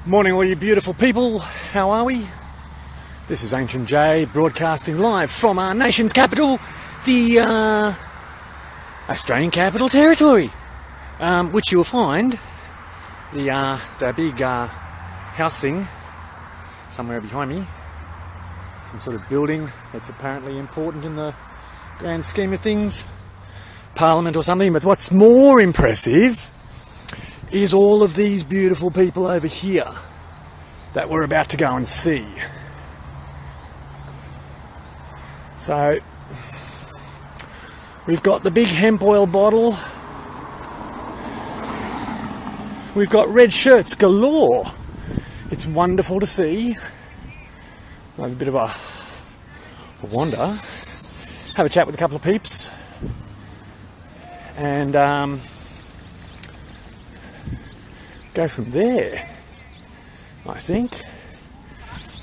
Morning all you beautiful people, how are we? This is Ancient J broadcasting live from our nation's capital, the Australian Capital Territory, which you'll find the big house thing somewhere behind me, some sort of building that's apparently important in the grand scheme of things, Parliament or something. But what's more impressive is all of these beautiful people over here that we're about to go and see. So we've got the big hemp oil bottle, we've got red shirts galore. It's wonderful to see. I'll have a bit of a wander, have a chat with a couple of peeps, and go from there, I think.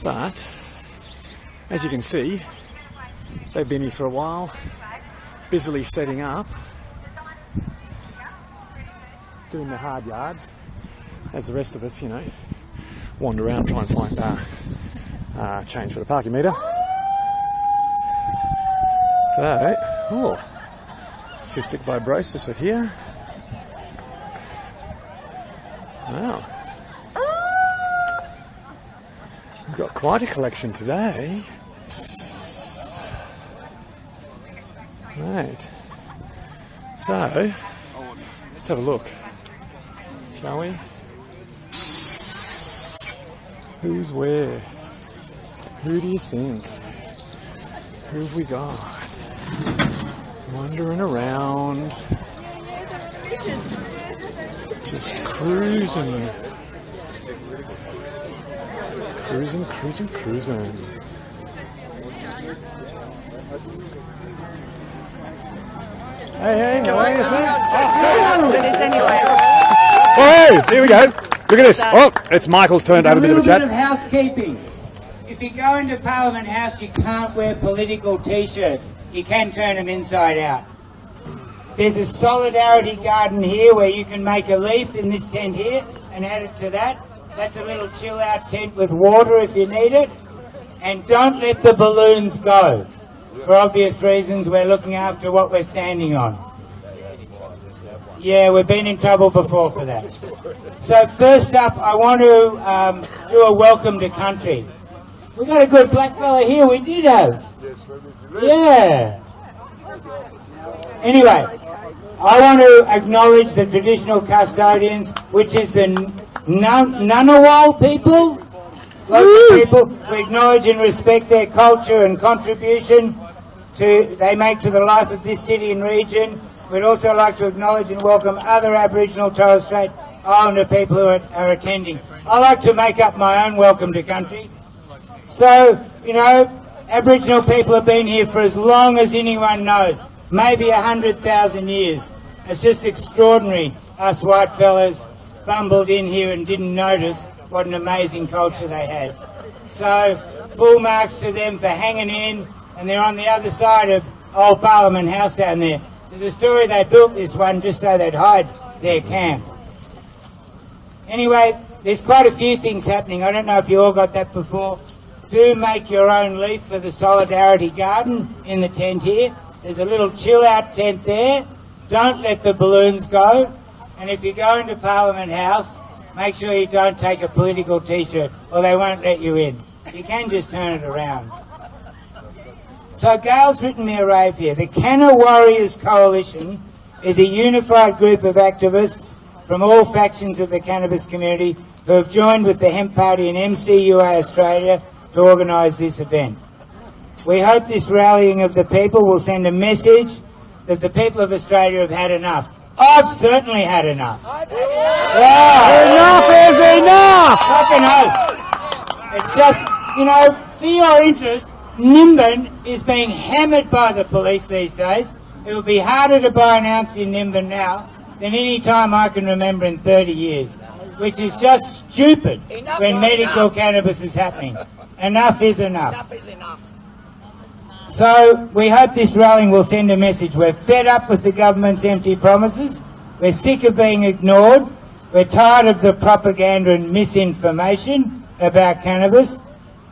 But as you can see, they've been here for a while, busily setting up, doing the hard yards, as the rest of us, wander around, try and find change for the parking meter. So, cystic fibrosis are here. Wow. We've got quite a collection today. Right. So, let's have a look, shall we? Who's where? Who do you think? Who have we got? Wandering around. Just cruising. Hey, how are you, Oh, here we go. Look at this. Oh, it's Michael's turn to have a bit of a chat. A little bit of housekeeping. If you go into Parliament House, you can't wear political T-shirts. You can turn them inside out. There's a solidarity garden here where you can make a leaf in this tent here and add it to that. That's a little chill-out tent with water if you need it. And don't let the balloons go. For obvious reasons, we're looking after what we're standing on. Yeah, we've been in trouble before for that. So first up, I want to do a welcome to country. We got a good black fella here, we did have. Yeah. Anyway, I want to acknowledge the traditional custodians, which is the Ngunnawal people, local people. We acknowledge and respect their culture and contribution they make to the life of this city and region. We'd also like to acknowledge and welcome other Aboriginal Torres Strait Islander people who are attending. I like to make up my own welcome to country. So, Aboriginal people have been here for as long as anyone knows, maybe 100,000 years. It's just extraordinary us white fellas bumbled in here and didn't notice what an amazing culture they had. So, full marks to them for hanging in, and they're on the other side of Old Parliament House down there. There's a story they built this one just so they'd hide their camp. Anyway, there's quite a few things happening. I don't know if you all got that before. Do make your own leaf for the Solidarity Garden in the tent here. There's a little chill-out tent there. Don't let the balloons go. And if you go into Parliament House, make sure you don't take a political T-shirt or they won't let you in. You can just turn it around. So Gail's written me a rave here. The Canna Warriors Coalition is a unified group of activists from all factions of the cannabis community who have joined with the Hemp Party and MCUA Australia to organise this event. We hope this rallying of the people will send a message that the people of Australia have had enough. I've certainly had enough. Yeah. Enough is enough! Fucking oath. It's just, for your interest, Nimbin is being hammered by the police these days. It would be harder to buy an ounce in Nimbin now than any time I can remember in 30 years, which is just stupid when medical cannabis is happening. Enough is enough. Enough is enough. So we hope this rallying will send a message. We're fed up with the government's empty promises. We're sick of being ignored. We're tired of the propaganda and misinformation about cannabis,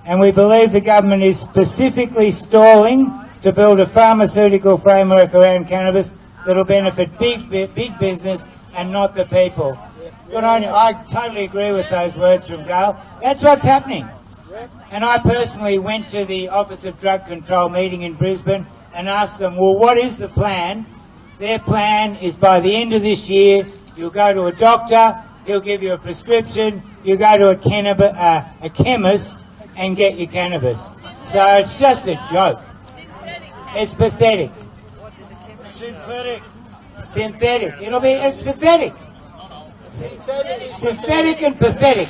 and we believe the government is specifically stalling to build a pharmaceutical framework around cannabis that'll benefit big business and not the people. Good on you. I totally agree with those words from Gail. That's what's happening. And I personally went to the Office of Drug Control meeting in Brisbane and asked them, well, what is the plan? Their plan is by the end of this year, you'll go to a doctor, he'll give you a prescription, you go to a chemist and get your cannabis. So it's just a joke. It's pathetic. Synthetic. It's pathetic. Synthetic and pathetic.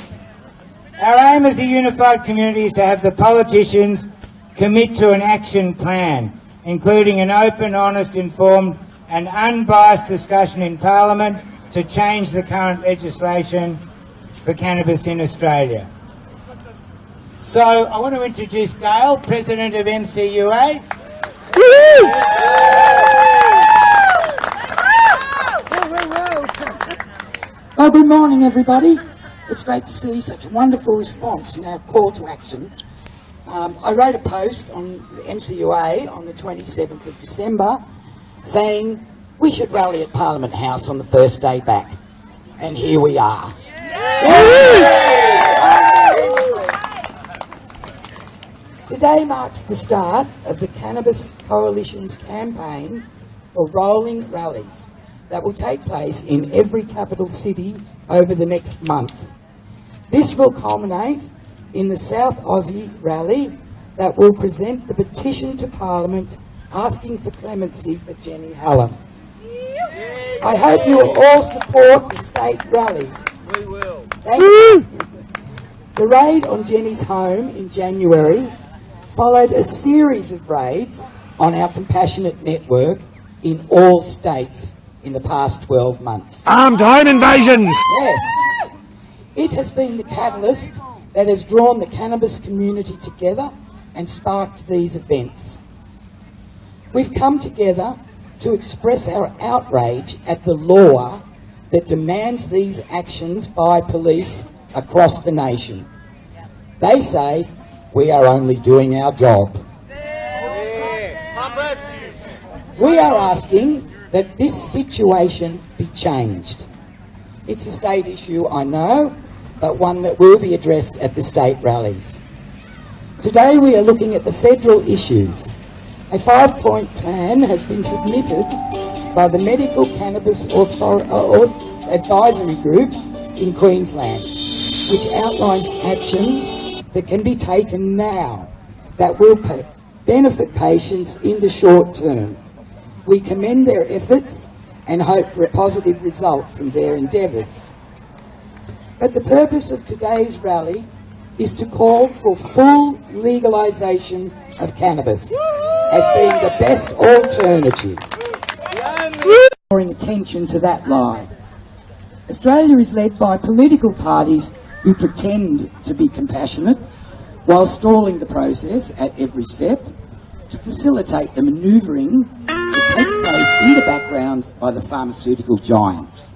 Our aim as a unified community is to have the politicians commit to an action plan, including an open, honest, informed and unbiased discussion in Parliament to change the current legislation for cannabis in Australia. So I want to introduce Gail, President of MCUA. Well, good morning, everybody. It's great to see such a wonderful response in our call to action. I wrote a post on the MCUA on the 27th of December saying we should rally at Parliament House on the first day back. And here we are. Today marks the start of the Cannabis Coalition's campaign for rolling rallies that will take place in every capital city over the next month. This will culminate in the South Aussie rally that will present the petition to Parliament asking for clemency for Jenny Hallam. I hope you will all support the state rallies. We will. Thank you. The raid on Jenny's home in January followed a series of raids on our compassionate network in all states in the past 12 months. Armed home invasions! Yes. It has been the catalyst that has drawn the cannabis community together and sparked these events. We've come together to express our outrage at the law that demands these actions by police across the nation. They say we are only doing our job. We are asking that this situation be changed. It's a state issue, I know, but one that will be addressed at the state rallies. Today we are looking at the federal issues. A 5-point plan has been submitted by the Medical Cannabis Advisory Group in Queensland, which outlines actions that can be taken now that will benefit patients in the short term. We commend their efforts and hope for a positive result from their endeavours. But the purpose of today's rally is to call for full legalisation of cannabis as being the best alternative. Drawing attention to that lie. Australia is led by political parties who pretend to be compassionate while stalling the process at every step to facilitate the manoeuvring that takes place in the background by the pharmaceutical giants.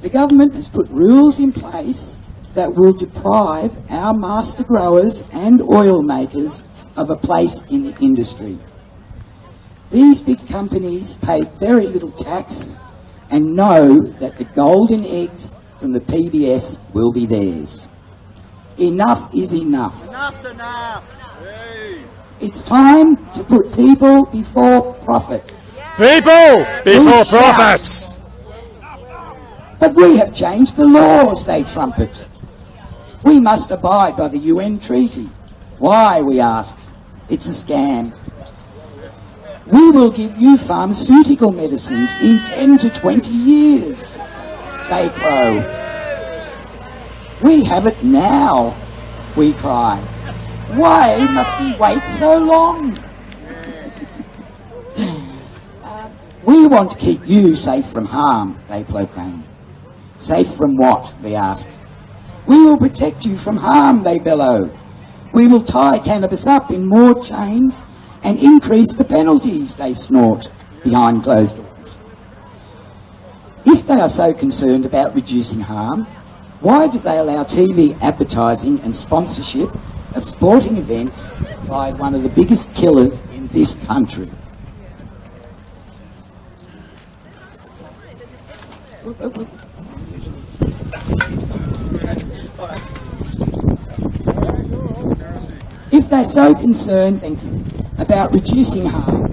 The government has put rules in place that will deprive our master growers and oil makers of a place in the industry. These big companies pay very little tax and know that the golden eggs from the PBS will be theirs. Enough is enough. Enough's enough. Hey. It's time to put people before profit. People before profits! But we have changed the laws, they trumpet. We must abide by the UN treaty. Why, we ask? It's a scam. We will give you pharmaceutical medicines in 10 to 20 years, they crow. We have it now, we cry. Why must we wait so long? We want to keep you safe from harm, they proclaim. Safe from what, we ask. We will protect you from harm, they bellow. We will tie cannabis up in more chains and increase the penalties, they snort behind closed doors. If they are so concerned about reducing harm, why do they allow TV advertising and sponsorship of sporting events by one of the biggest killers in this country? If they're so concerned, thank you, about reducing harm,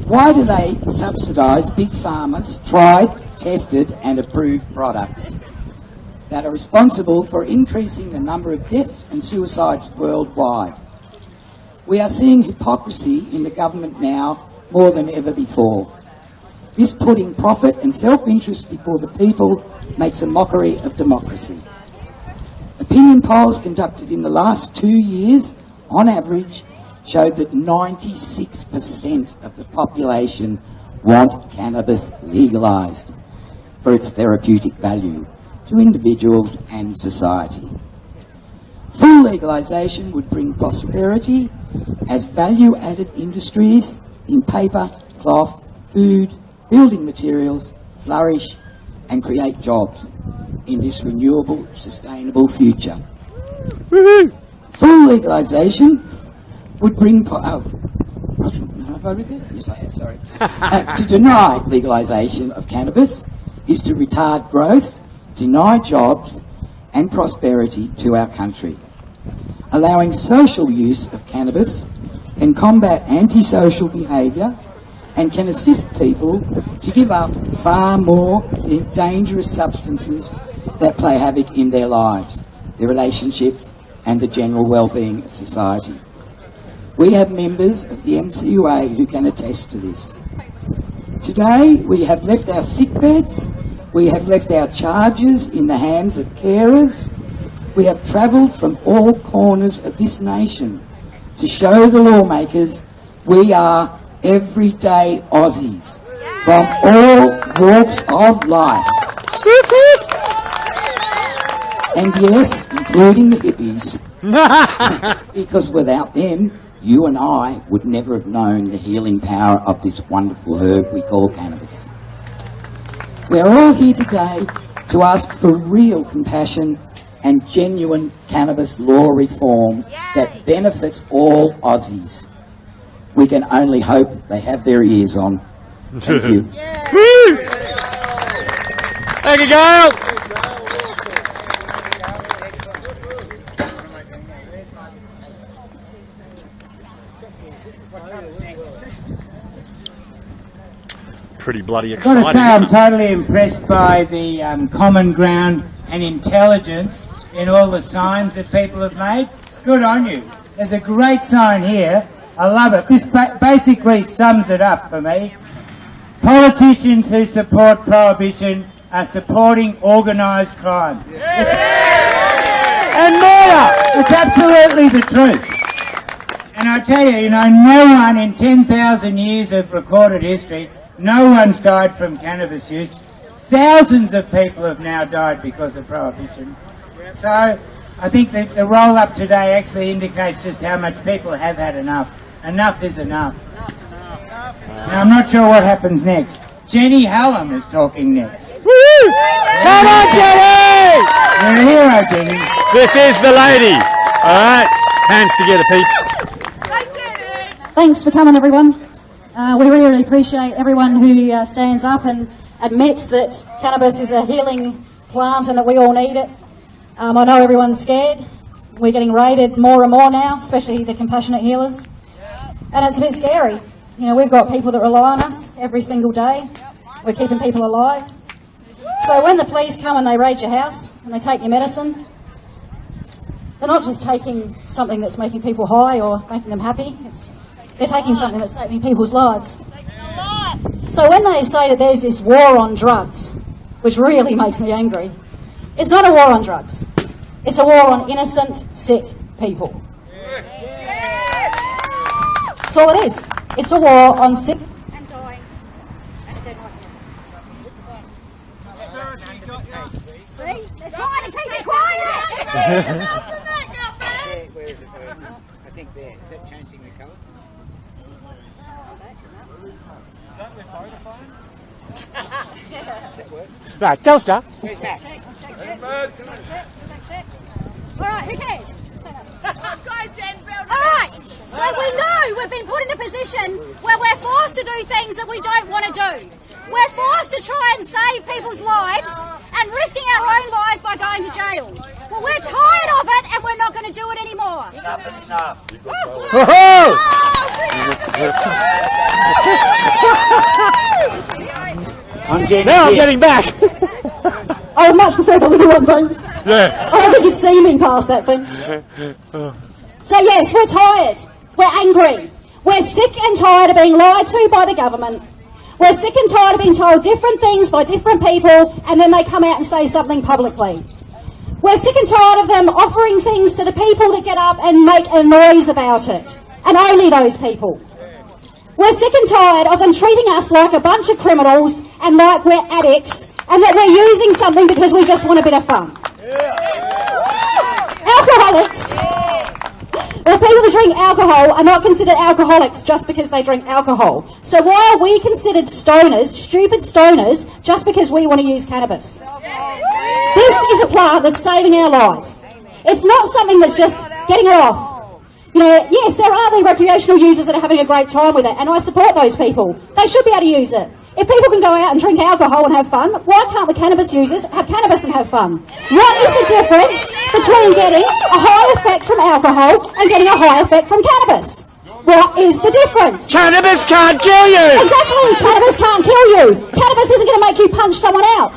why do they subsidise big pharma's tried, tested and approved products that are responsible for increasing the number of deaths and suicides worldwide? We are seeing hypocrisy in the government now more than ever before. This putting profit and self-interest before the people makes a mockery of democracy. Opinion polls conducted in the last 2 years, on average, showed that 96% of the population want cannabis legalised for its therapeutic value to individuals and society. Full legalisation would bring prosperity as value-added industries in paper, cloth, food, building materials flourish and create jobs in this renewable, sustainable future. Woohoo! Full legalisation would bring... have I read that? Yes, I have, sorry. To deny legalisation of cannabis is to retard growth, deny jobs and prosperity to our country. Allowing social use of cannabis can combat antisocial behaviour and can assist people to give up far more dangerous substances that play havoc in their lives, their relationships and the general well-being of society. We have members of the MCUA who can attest to this. Today we have left our sick beds, we have left our charges in the hands of carers, we have travelled from all corners of this nation to show the lawmakers we are everyday Aussies from all walks of life. And yes, including the hippies, because without them, you and I would never have known the healing power of this wonderful herb we call cannabis. We're all here today to ask for real compassion and genuine cannabis law reform that benefits all Aussies. We can only hope they have their ears on. Thank you. Woo! Thank you, Gail. Pretty bloody I've got exciting. to say I'm totally impressed by the common ground and intelligence in all the signs that people have made. Good on you. There's a great sign here. I love it. This basically sums it up for me. Politicians who support prohibition are supporting organised crime. And murder! It's absolutely the truth. And I tell you, no one in 10,000 years of recorded history, no one's died from cannabis use. Thousands of people have now died because of prohibition. So I think that the roll-up today actually indicates just how much people have had enough. Enough is enough. Now I'm not sure what happens next. Jenny Hallam is talking next. Woo! Come on, Jenny! You're a hero, Jenny. This is the lady. All right, hands together, peeps. Thanks for coming, everyone. We really appreciate everyone who stands up and admits that cannabis is a healing plant and that we all need it. I know everyone's scared. We're getting raided more and more now, especially the compassionate healers. And it's a bit scary. We've got people that rely on us every single day. We're keeping people alive. So when the police come and they raid your house and they take your medicine, they're not just taking something that's making people high or making them happy. They're taking something that's saving people's lives. So when they say that there's this war on drugs, which really makes me angry, it's not a war on drugs. It's a war on innocent, sick people. That's all it is. It's a war on sick and dying and dead like See? They're trying to keep it quiet! Where is it? I think there. Is that changing the colour? Is that the photophone? Right, Telstar. Alright, who cares? Alright, so we know we've been put in a position where we're forced to do things that we don't want to do. We're forced to try and save people's lives and risking our own lives by going to jail. Well, we're tired of it and we're not going to do it anymore. Enough is enough. Now I'm getting back. I would much prefer the little one, thanks. Yeah. I don't think you'd see me past that thing. So yes, we're tired. We're angry. We're sick and tired of being lied to by the government. We're sick and tired of being told different things by different people and then they come out and say something publicly. We're sick and tired of them offering things to the people that get up and make a noise about it. And only those people. We're sick and tired of them treating us like a bunch of criminals and like we're addicts and that we're using something because we just want a bit of fun. Alcoholics, the people that drink alcohol are not considered alcoholics just because they drink alcohol. So why are we considered stoners, stupid stoners, just because we want to use cannabis? This is a plant that's saving our lives. It's not something that's just getting it off. You know, yes, there are the recreational users that are having a great time with it, and I support those people. They should be able to use it. If people can go out and drink alcohol and have fun, why can't the cannabis users have cannabis and have fun? What is the difference between getting a high effect from alcohol and getting a high effect from cannabis? What is the difference? Cannabis can't kill you! Exactly, cannabis can't kill you. Cannabis isn't going to make you punch someone out.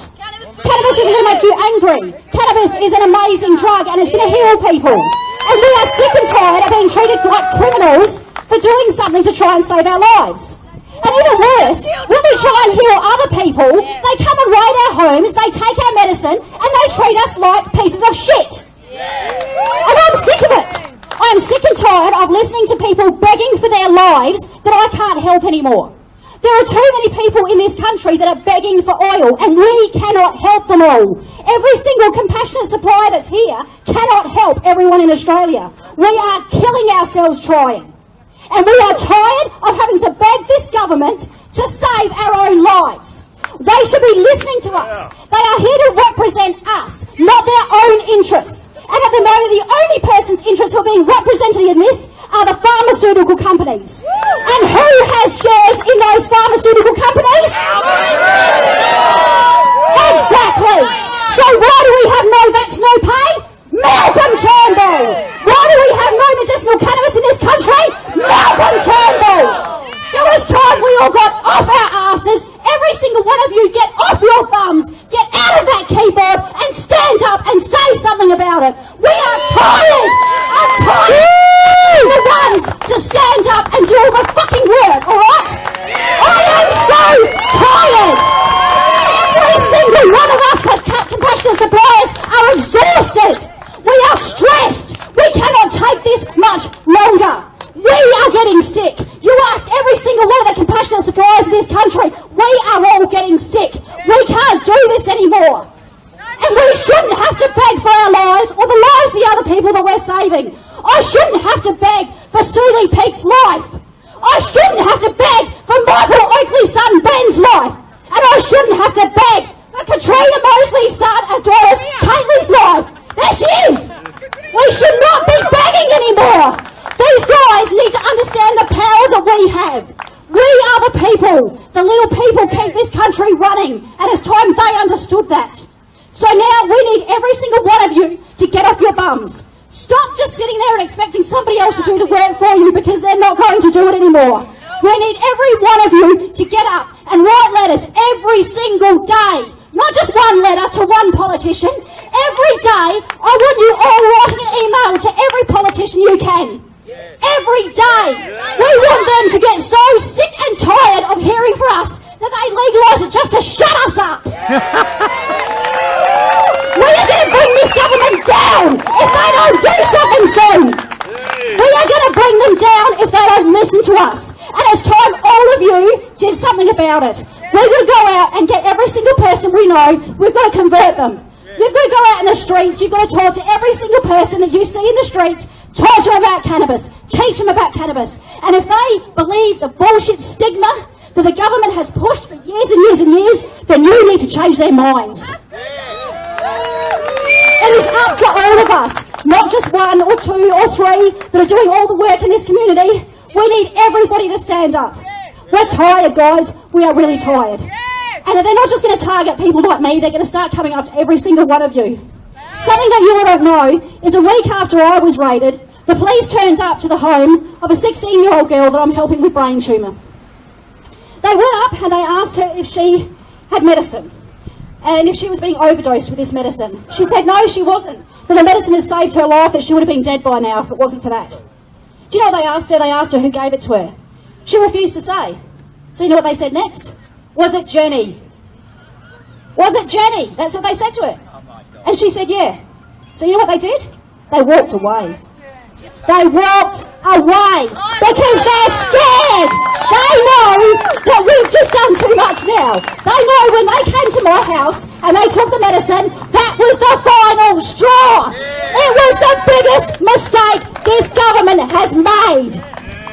Cannabis isn't going to make you angry. Cannabis is an amazing drug and it's going to heal people. And we are sick and tired of being treated like criminals for doing something to try and save our lives. And even worse, when we try and heal other people, they come and raid our homes, they take our medicine, and they treat us like pieces of shit. And I'm sick of it. I'm sick and tired of listening to people begging for their lives that I can't help anymore. There are too many people in this country that are begging for oil, and we cannot help them all. Every single compassionate supplier that's here cannot help everyone in Australia. We are killing ourselves trying. And we are tired of having to beg this government to save our own lives. They should be listening to us. They are here to represent us, not their own interests. And at the moment, the only person's interests who are being represented in this are the pharmaceutical companies. And who has shares in those pharmaceutical companies? Exactly. So why do we have no vax, no pay? Malcolm Turnbull. Why do we have no medicinal cannabis in this country? Malcolm Turnbull. There was time we all got off our asses. Every single one of you get off your bums, get out of that keyboard and stand up and say something about it. We are tired. I'm tired of the ones to stand up and do all the fucking work, alright? I am so tired. Every single one of us compassionate suppliers are exhausted. We are stressed. We cannot take this much longer. We are getting sick. You ask every single one of the compassionate suppliers in this country, we are all getting sick. We can't do this anymore. And we shouldn't have to beg for our lives or the lives of the other people that we're saving. I shouldn't have to beg for Sulie Peake's life. I shouldn't have to beg for Michael Oakley's son Ben's life. And I shouldn't have to beg for Katrina Mosley's son and daughter Caitlyn's life. There she is. We should not be begging anymore. These guys need to understand the power that we have. We are the people. The little people keep this country running. And it's time they understood that. So now we need every single one of you to get off your bums. Stop just sitting there and expecting somebody else to do the work for you because they're not going to do it anymore. We need every one of you to get up and write letters every single day. Not just one letter to one politician. Every day, I want you all writing an email to every politician you can. Every day. We want them to get so sick and tired of hearing from us that they legalise it just to shut us up. We are going to bring this government down if they don't do something soon. We are going to bring them down if they don't listen to us. And it's time all of you did something about it. We're going to go out and get every single person we know. We've got to convert them. You've got to go out in the streets. You've got to talk to every single person that you see in the streets. Talk to them about cannabis. Teach them about cannabis. And if they believe the bullshit stigma that the government has pushed for years and years and years, then you need to change their minds. It is up to all of us, not just one or two or three that are doing all the work in this community. We need everybody to stand up. We're tired, guys. We are really tired. And they're not just going to target people like me, they're going to start coming up to every single one of you. Something that you all don't know is a week after I was raided, the police turned up to the home of a 16-year-old girl that I'm helping with brain tumour. They went up and they asked her if she had medicine and if she was being overdosed with this medicine. She said no, she wasn't. That the medicine has saved her life, that she would have been dead by now if it wasn't for that. Do you know what they asked her? They asked her who gave it to her. She refused to say. So you know what they said next? Was it Jenny? Was it Jenny? That's what they said to her. And she said, yeah. So you know what they did? They walked away. They walked away because they're scared. They know that we've just done too much now. They know when they came to my house and they took the medicine, that was the final straw. It was the biggest mistake this government has made.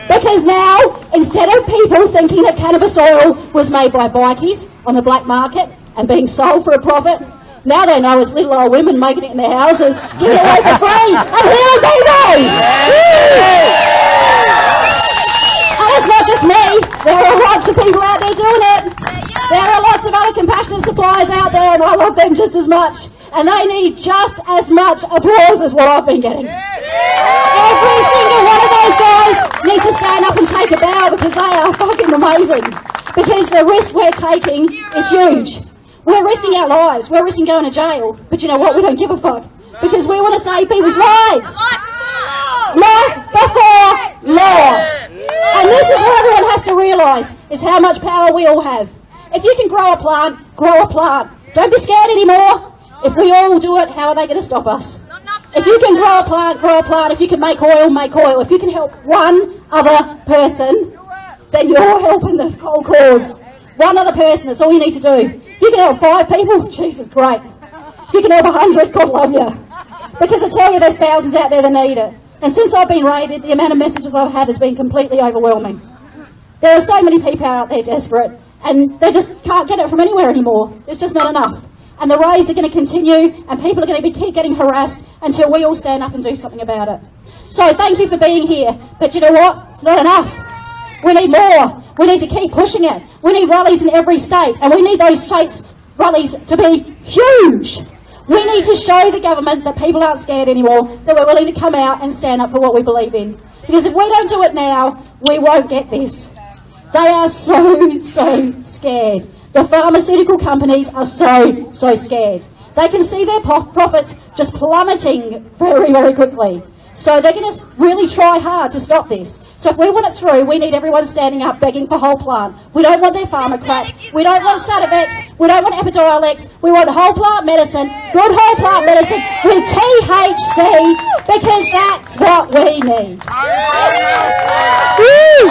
Because now, instead of people thinking that cannabis oil was made by bikies on the black market and being sold for a profit, now they know it's little old women making it in their houses, giving it away for free, and healing people! And it's not just me, there are lots of people out there doing it. There are lots of other compassionate suppliers out there, and I love them just as much. And they need just as much applause as what I've been getting. Every single one of those guys needs to stand up and take a bow because they are fucking amazing. Because the risk we're taking is huge. We're risking our lives. We're risking going to jail. But you know what? We don't give a fuck. Because we want to save people's lives. Life before law. And this is what everyone has to realise, is how much power we all have. If you can grow a plant, grow a plant. Don't be scared anymore. If we all do it, how are they going to stop us? If you can grow a plant, grow a plant. If you can make oil, make oil. If you can help one other person, then you're helping the whole cause. One other person, that's all you need to do. If you can help 5 people, Jesus, great. If you can help 100, God love you. Because I tell you, there's thousands out there that need it. And since I've been raided, the amount of messages I've had has been completely overwhelming. There are so many people out there desperate, and they just can't get it from anywhere anymore. It's just not enough. And the raids are going to continue, and people are going to keep getting harassed until we all stand up and do something about it. So thank you for being here. But you know what? It's not enough. We need more. We need to keep pushing it. We need rallies in every state, and we need those states' rallies to be huge. We need to show the government that people aren't scared anymore, that we're willing to come out and stand up for what we believe in. Because if we don't do it now, we won't get this. They are so scared. The pharmaceutical companies are so scared. They can see their profits just plummeting very quickly. So they're going to really try hard to stop this. So if we want it through, we need everyone standing up begging for whole plant. We don't want their pharma crap. We don't want Sativex. We don't want Epidiolex. We want whole plant medicine, good whole plant medicine with THC, because that's what we need. Woo!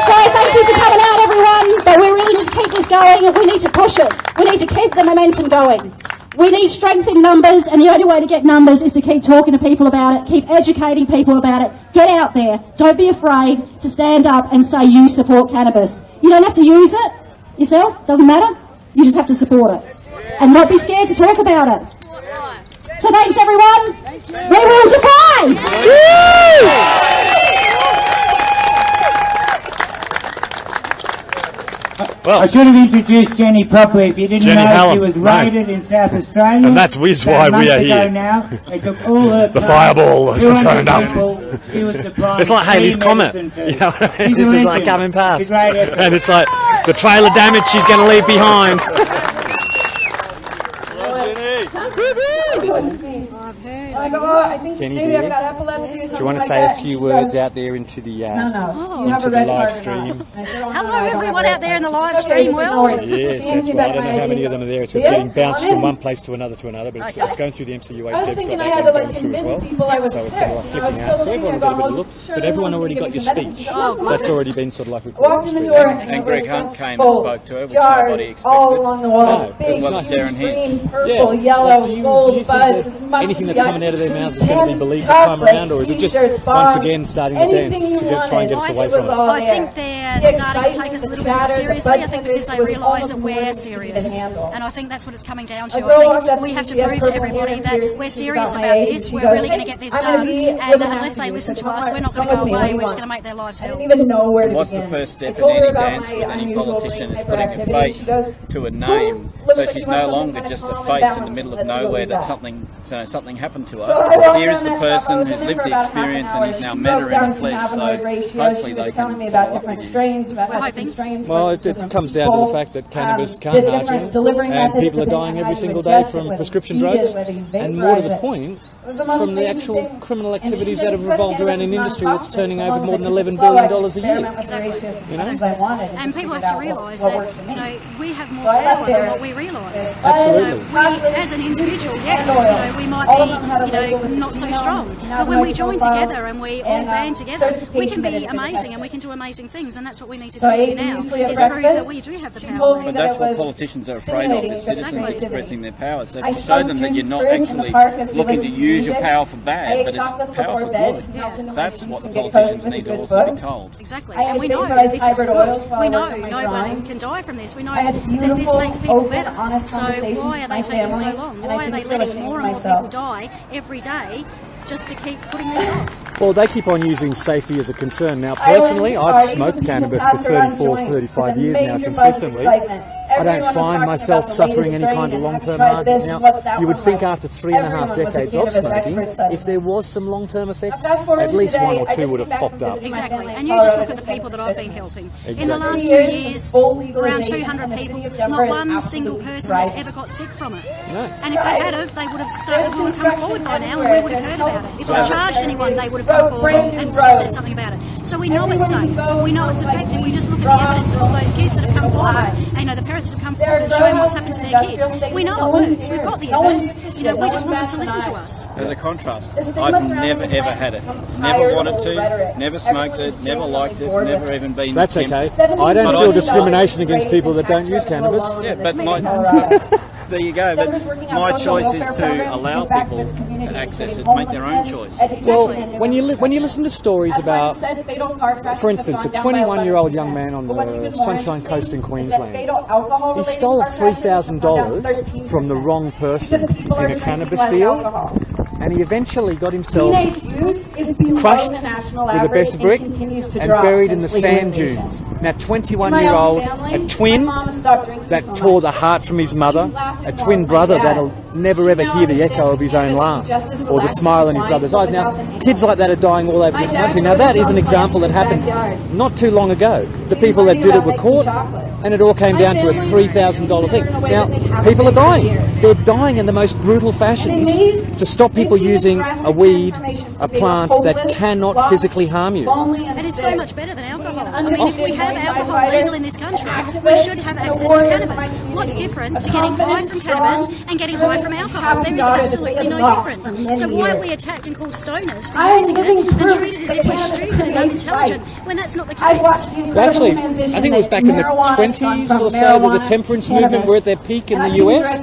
So thank you for coming out, everyone. But we really need to keep this going, and we need to push it. We need to keep the momentum going. We need strength in numbers, and the only way to get numbers is to keep talking to people about it, keep educating people about it. Get out there. Don't be afraid to stand up and say you support cannabis. You don't have to use it yourself, doesn't matter. You just have to support it. And not be scared to talk about it. So thanks, everyone. We will defy! Woo! I should have introduced Jenny properly. If you didn't Jenny know, Hallam, she was raided in South Australia. And that's why we are here. Now. They took all her The fireball has turned up. She was supplying It's like Haley's Comet. You know what I mean? This is like coming past. And it's like the trail of damage she's going to leave behind. I think Jenny maybe here. I've got epilepsy or something. Do you want to like say that. a few She words goes, out there into the No. Do you have into a the red live card or stream? not? I said, oh, Hello, no, I don't everyone have out there in the red live card. stream world. She Yes, hands that's me right. back I don't my know how many ID. of them are there. So See it's it? getting bounced I'm from in. one place to another, but it's going through the MCUA. I was thinking I had to like convince people I was so sick. it's sort of like And I was flicking still out. So looking everyone at got a bit of a going, look, sure, but everyone already give got me your some medicine. speech. She goes, "Oh, That's come on." already been sort of like Walked in the recorded. door And Greg Hunt came and full spoke to her, which jars nobody expected. all along the walls. No, Big, it was Darren here. green, purple, Yeah. yellow, Do you gold think buds, that as much anything as that's the eye coming can out of their mouths is going to be believed this time around, or is it just once again starting to dance to try and get us away from it? I think they're starting to take us a little bit more seriously. I think because they realise that we're serious, and I think that's what it's coming down to. I think we have to prove to everybody that we're serious about this. We're really going to get this done, and unless they listen to us, we're not going to go away. We're just going to make their lives hell. What's the first step in any dance with any politician is putting a face to a name, so she's no longer just a face in the middle of nowhere that something happened to her. Here is the person who's lived the experience and he's now met her in the flesh, so hopefully they can Well, it comes down to the fact that cannabis can't harm you, and people are dying every single day from prescription drugs, and more to the point, from the actual criminal activities that have revolved around an industry that's turning over more than $11 billion a year. Exactly. And people have to realise that we have more power than what we realise. Absolutely. We, as an individual, yes, we might be not so strong, but when we join together and we all band together, we can be amazing and we can do amazing things, and that's what we need to do here now, is prove that we do have the power. But that's what politicians are afraid of, is citizens expressing their powers. They show them that you're not actually looking to use your power for bad, but it's power for good. That's what the politicians need to also be told. Exactly, and we know that this is good. We know no one can die from this. We know that this makes people better. So why are they taking so long? Why are they letting more and more people die every day just to keep putting this off? Well, they keep on using safety as a concern. Now, personally, I've smoked cannabis for 34, 35 years now consistently. I don't find myself suffering any kind of long-term harm. Now, you would think after 3.5 decades of smoking, if there was some long-term effects, at least 1 or 2 would have popped up. Exactly, and you just look at the people that I've been helping. In the last 2 years, around 200 people, not one single person has ever got sick from it. No. And if they had have, they would have come forward by now and we would have heard about it. If they charged anyone, they would have come forward and said something about it. So we know it's safe, we know it's effective, we just look at the evidence of all those kids that have come forward. And the parents have come forward and shown what's happened to their kids. We know it works, we've got the evidence, we just want them to listen to us. As a contrast, I've never ever had it. Never wanted to, never smoked it, never liked it, never even been... That's okay. I don't feel discrimination against people that don't use cannabis. Yeah, but there you go, but my choice is to allow people to access it, make their own choice. Well, when you listen to stories about, for instance, a 21-year-old young man on the Sunshine Coast in Queensland, he stole $3,000 from the wrong person in a cannabis deal, and he eventually got himself crushed with a best brick and buried in the sand dunes. Now, 21-year-old, a twin that tore the heart from his mother, a twin brother that'll never ever hear the echo of his own laugh or the smile in his brother's eyes. Now, kids like that are dying all over this country. Now, that is an example that happened not too long ago. The people that did it were caught, and it all came down to a $3,000 thing. Now, people are dying. They're dying in the most brutal fashions to stop people using a weed, a plant that cannot physically harm you. And it's so much better than alcohol. I mean, if we have alcohol legal in this country, we should have access to cannabis. What's different to getting high from cannabis and getting high from alcohol? There is absolutely no difference. So why are we attacked and called stoners for using it and treated as if we're stupid and unintelligent when that's not the case? Actually, I think it was back in the 20s or so that the temperance movement were at their peak in the US,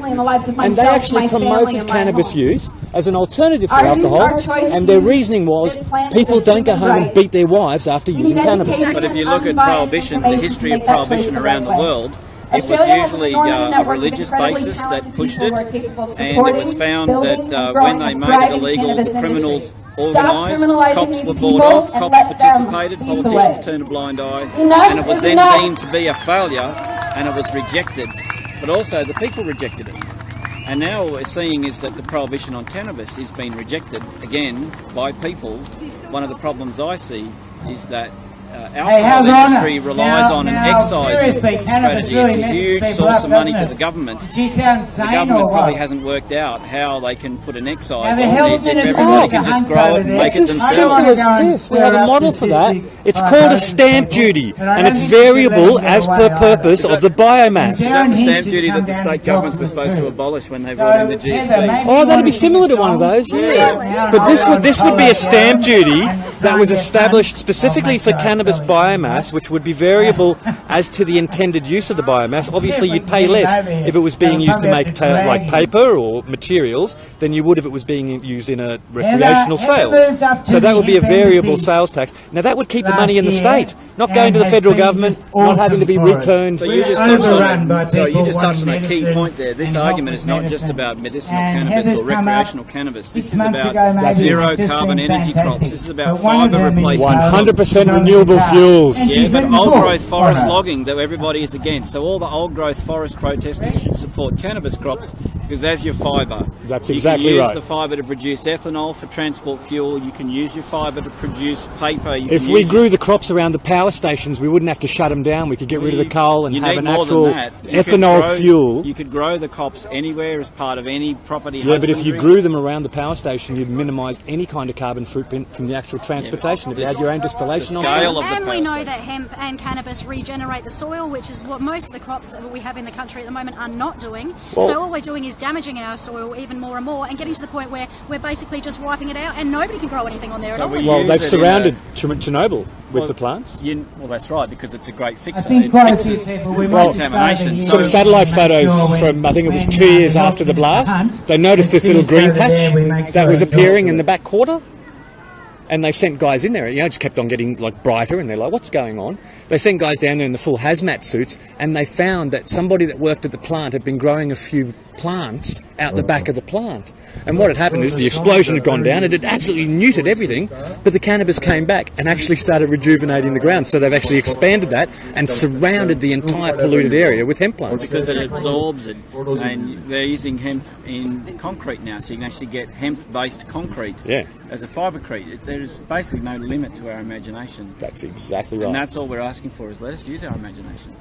and they actually promoted cannabis use as an alternative for alcohol, and their reasoning was people don't go home and beat their wives after using cannabis. But if you look at prohibition, the history of prohibition around the world, it was usually a religious basis that pushed it, and it was found that when they made it illegal, criminals organised, cops were bought off, cops participated, politicians turned a blind eye, and it was then deemed to be a failure, and it was rejected. But also the people rejected it. And now what we're seeing is that the prohibition on cannabis is being rejected again by people. One of the problems I see is that alcohol industry relies on an excise strategy. It's a huge source of money to the government. The government probably hasn't worked out how they can put an excise on this if everybody can just grow it and make it It's as simple as this. We have a model for that. It's called a stamp duty, and it's variable as per purpose of the biomass. Is that the stamp duty that the state governments were supposed to abolish when they brought in the GST? Oh, that'd be similar to one of those, yeah. But this would be a stamp duty that was established specifically for cannabis biomass, which would be variable as to the intended use of the biomass, obviously you'd pay less if it was being used to make like paper or materials than you would if it was being used in a recreational sales. So that would be a variable sales tax. Now that would keep the money in the state, not going to the federal government, not having to be returned. So you just touched on a key point there. This argument is not just about medicinal cannabis or recreational cannabis. This is about zero carbon energy crops. This is about fibre replacement. 100% renewable fuels. Yeah, but old growth forest logging that everybody is against. So all the old growth forest protesters should support cannabis crops because as your fibre. That's exactly right. You can use the fibre to produce ethanol for transport fuel. You can use your fibre to produce paper. If we grew the crops around the power stations, we wouldn't have to shut them down. We could get rid of the coal and have an actual ethanol fuel. You could grow the crops anywhere as part of any property. Yeah, but if you grew them around the power station, you'd minimise any kind of carbon footprint from the actual transportation. If you had your own distillation on it. And we know that hemp and cannabis regenerate the soil, which is what most of the crops that we have in the country at the moment are not doing. So all we're doing is damaging our soil even more and more and getting to the point where we're basically just wiping it out and nobody can grow anything on there at all. Well, they've surrounded Chernobyl with the plants. Well, that's right, because it's a great fixer. I think quite a few people, we might be starting Some satellite photos from, I think it was 2 years after the blast, they noticed this little green patch that was appearing in the back quarter. And they sent guys in there, it just kept on getting like brighter, and they're like, what's going on? They sent guys down there in the full hazmat suits, and they found that somebody that worked at the plant had been growing a few plants out the back of the plant. And what had happened is the explosion had gone down, it had absolutely neutered everything, but the cannabis came back and actually started rejuvenating the ground. So they've actually expanded that and surrounded the entire polluted area with hemp plants. Because it absorbs it, and they're using hemp in concrete now, so you can actually get hemp-based concrete as a fibrecrete. There's basically no limit to our imagination. That's exactly right. And that's all we're asking for, is let us use our imagination.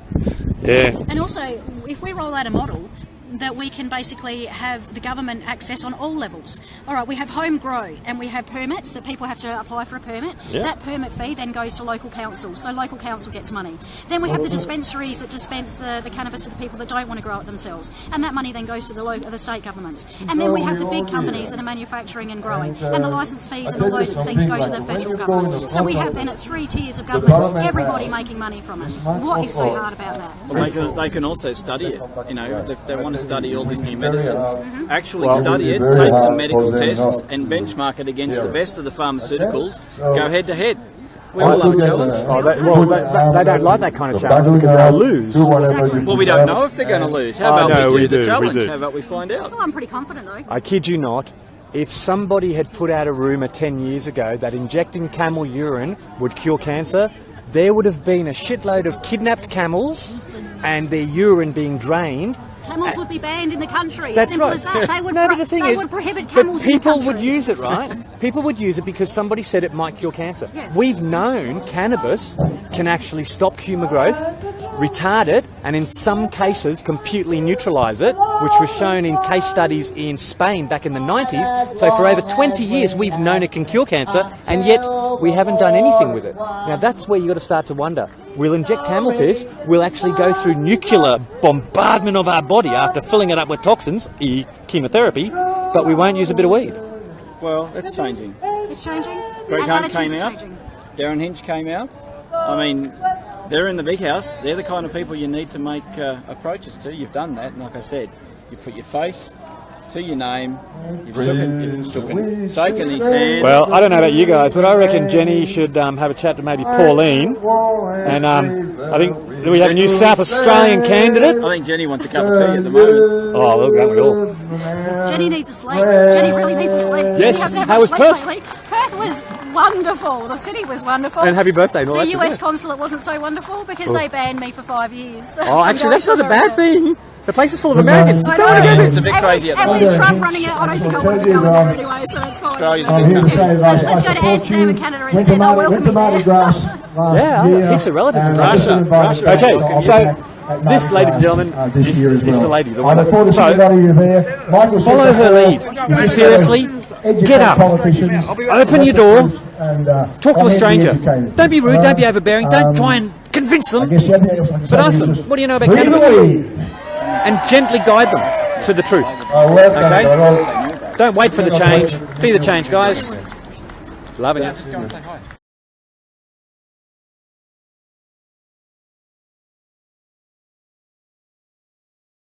Yeah. And also, if we roll out a model that we can basically have the government access on all levels. All right, we have home grow and we have permits that people have to apply for a permit. Yeah. That permit fee then goes to local council, so local council gets money. Then we have the dispensaries that dispense the cannabis to the people that don't want to grow it themselves, and that money then goes to the state governments. And then we have the big companies that are manufacturing and growing, and the licence fees and all those things go to the federal government. So we have then at 3 tiers of government, everybody making money from it. What is so hard about that? Well, they can also study it. If they want to study all these new medicines, actually study it, take some medical tests and benchmark it against the best of the pharmaceuticals, go head to head. We all love a challenge. They don't like that kind of challenge because they'll lose. Well, we don't know if they're going to lose. How about we do the challenge? How about we find out? Well, I'm pretty confident though. I kid you not. If somebody had put out a rumour 10 years ago that injecting camel urine would cure cancer, there would have been a shitload of kidnapped camels and their urine being drained. Camels would be banned in the country. That's Simple right. as that. They would, would prohibit camels in the people country. would use it, right? People would use it because somebody said it might cure cancer. Yes. We've known cannabis can actually stop tumour growth, retard it, and in some cases completely neutralise it, which was shown in case studies in Spain back in the 90s. So for over 20 years we've known it can cure cancer, and yet we haven't done anything with it. Now that's where you've got to start to wonder. We'll inject camel piss, we'll actually go through nuclear bombardment of our body after filling it up with toxins, chemotherapy, but we won't use a bit of weed. Well, that's changing. It's changing. Greg And Hunt came attitudes are out. changing. Darren Hinch came out. I mean, they're in the big house. They're the kind of people you need to make approaches to. You've done that, and like I said, you put your face to your name, you've shaken his hand. Well, I don't know about you guys, but I reckon Jenny should have a chat to maybe Pauline, and I think we have a new South Australian candidate. I think Jenny wants a cup of tea at the moment. Oh, look, don't we all? Jenny needs a sleep. Jenny really needs a sleep. Yes. She hasn't had How much was sleep Perth? lately. Perth was wonderful. The city was wonderful. And happy birthday and all The that. US consulate wasn't so wonderful because they banned me for 5 years. Oh, actually, that's not a bad thing. The place is full of Americans. I Don't want to go know. there. It's a bit crazy at the And moment. with Trump running out, I don't think I want to go in there anyway, so it's fine. Australia's a big country. Let's go to Amsterdam and Canada instead. I'll welcome me there. Yeah, heaps of relatives in Russia. Okay, so this, ladies and gentlemen, is the lady. The one that, so, follow her lead. Seriously, get up. Open your door. Talk to a stranger. Don't be rude, don't be overbearing, don't try and convince them. But ask them, what do you know about cannabis? And gently guide them to the truth. Okay? Don't wait for the change. Be the change, guys. Loving you.